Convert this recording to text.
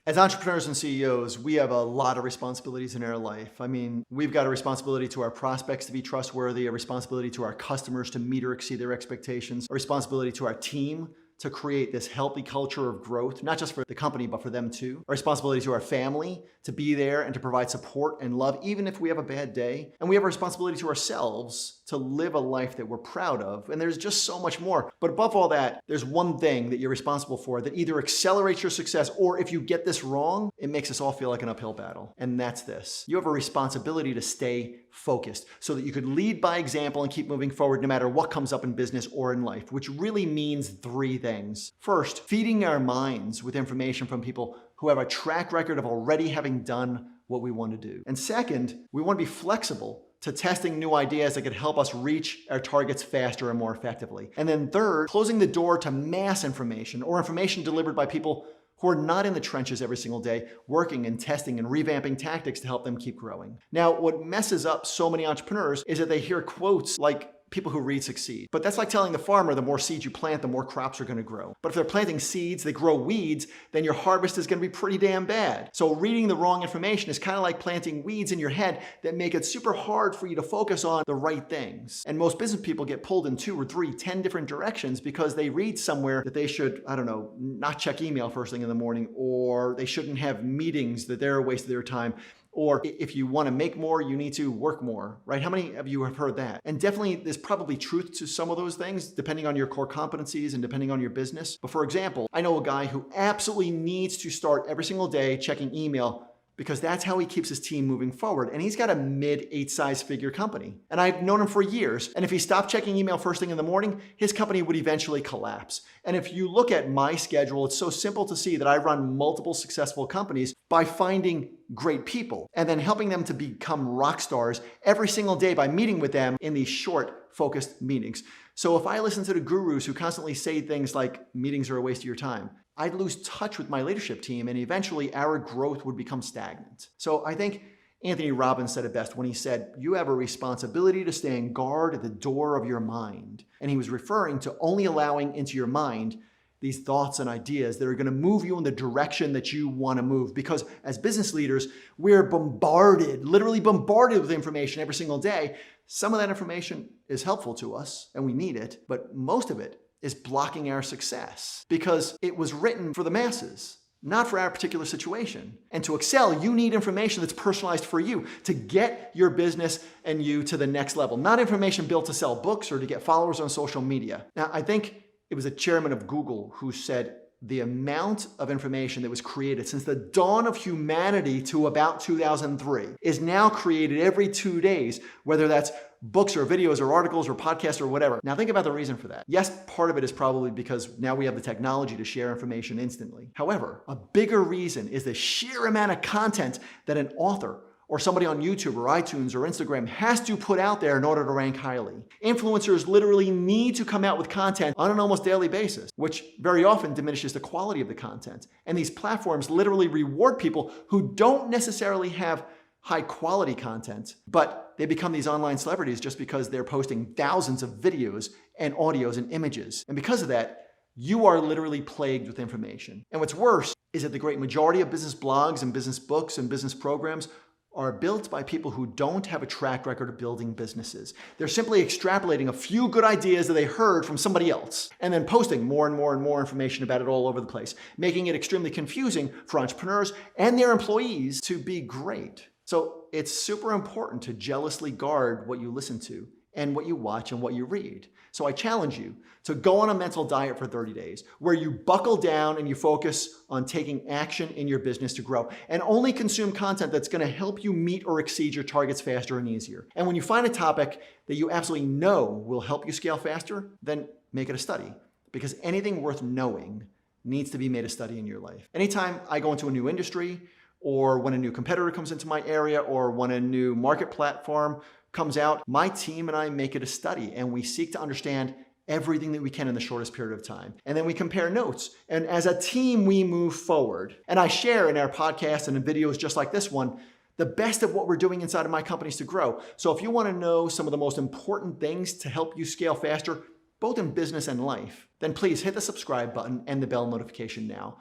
As entrepreneurs and CEOs, we have a lot of responsibilities in our life. I mean, we've got a responsibility to our prospects to be trustworthy, a responsibility to our customers to meet or exceed their expectations, a responsibility to our team to create this healthy culture of growth, not just for the company, but for them too. A responsibility to our family to be there and to provide support and love, even if we have a bad day. And we have a responsibility to ourselves to live a life that we're proud of. And there's just so much more. But above all that, there's one thing that you're responsible for that either accelerates your success, or if you get this wrong, it makes us all feel like an uphill battle. And that's this. You have a responsibility to stay focused so that you could lead by example and keep moving forward no matter what comes up in business or in life, which really means three things. First, feeding our minds with information from people who have a track record of already having done what we want to do. And second, we want to be flexible to testing new ideas that could help us reach our targets faster and more effectively. And then third, closing the door to mass information or information delivered by people who are not in the trenches every single day, working and testing and revamping tactics to help them keep growing. Now, what messes up so many entrepreneurs is that they hear quotes like, people who read succeed. But that's like telling the farmer the more seeds you plant, the more crops are going to grow. But if they're planting seeds that grow weeds, then your harvest is going to be pretty damn bad. So reading the wrong information is kind of like planting weeds in your head that make it super hard for you to focus on the right things. And most business people get pulled in 2 or 3, 10 different directions because they read somewhere that they should, I don't know, not check email first thing in the morning, or they shouldn't have meetings, that they're a waste of their time. Or if you want to make more, you need to work more, right? How many of you have heard that? And definitely there's probably truth to some of those things, depending on your core competencies and depending on your business. But for example, I know a guy who absolutely needs to start every single day checking email because that's how he keeps his team moving forward. And he's got a mid-8 size figure company. And I've known him for years. And if he stopped checking email first thing in the morning, his company would eventually collapse. And if you look at my schedule, it's so simple to see that I run multiple successful companies by finding great people and then helping them to become rock stars every single day by meeting with them in these short, focused meetings. So if I listen to the gurus who constantly say things like meetings are a waste of your time, I'd lose touch with my leadership team and eventually our growth would become stagnant. So I think Anthony Robbins said it best when he said, you have a responsibility to stand guard at the door of your mind. And he was referring to only allowing into your mind these thoughts and ideas that are going to move you in the direction that you want to move. Because as business leaders, we're bombarded, literally bombarded with information every single day. Some of that information is helpful to us and we need it, but most of it is blocking our success because it was written for the masses, not for our particular situation. And to excel, you need information that's personalized for you to get your business and you to the next level, not information built to sell books or to get followers on social media. Now, I think it was a chairman of Google who said the amount of information that was created since the dawn of humanity to about 2003 is now created every 2 days, whether that's books or videos or articles or podcasts or whatever. Now think about the reason for that. Yes, part of it is probably because now we have the technology to share information instantly. However, a bigger reason is the sheer amount of content that an author or somebody on YouTube or iTunes or Instagram has to put out there in order to rank highly. Influencers literally need to come out with content on an almost daily basis, which very often diminishes the quality of the content. And these platforms literally reward people who don't necessarily have high quality content, but they become these online celebrities just because they're posting thousands of videos and audios and images. And because of that, you are literally plagued with information. And what's worse is that the great majority of business blogs and business books and business programs are built by people who don't have a track record of building businesses. They're simply extrapolating a few good ideas that they heard from somebody else and then posting more and more and more information about it all over the place, making it extremely confusing for entrepreneurs and their employees to be great. So it's super important to jealously guard what you listen to and what you watch and what you read. So I challenge you to go on a mental diet for 30 days where you buckle down and you focus on taking action in your business to grow and only consume content that's going to help you meet or exceed your targets faster and easier. And when you find a topic that you absolutely know will help you scale faster, then make it a study, because anything worth knowing needs to be made a study in your life. Anytime I go into a new industry, or when a new competitor comes into my area, or when a new market platform comes out, my team and I make it a study and we seek to understand everything that we can in the shortest period of time. And then we compare notes. And as a team, we move forward. And I share in our podcast and in videos just like this one, the best of what we're doing inside of my companies to grow. So if you want to know some of the most important things to help you scale faster, both in business and life, then please hit the subscribe button and the bell notification now.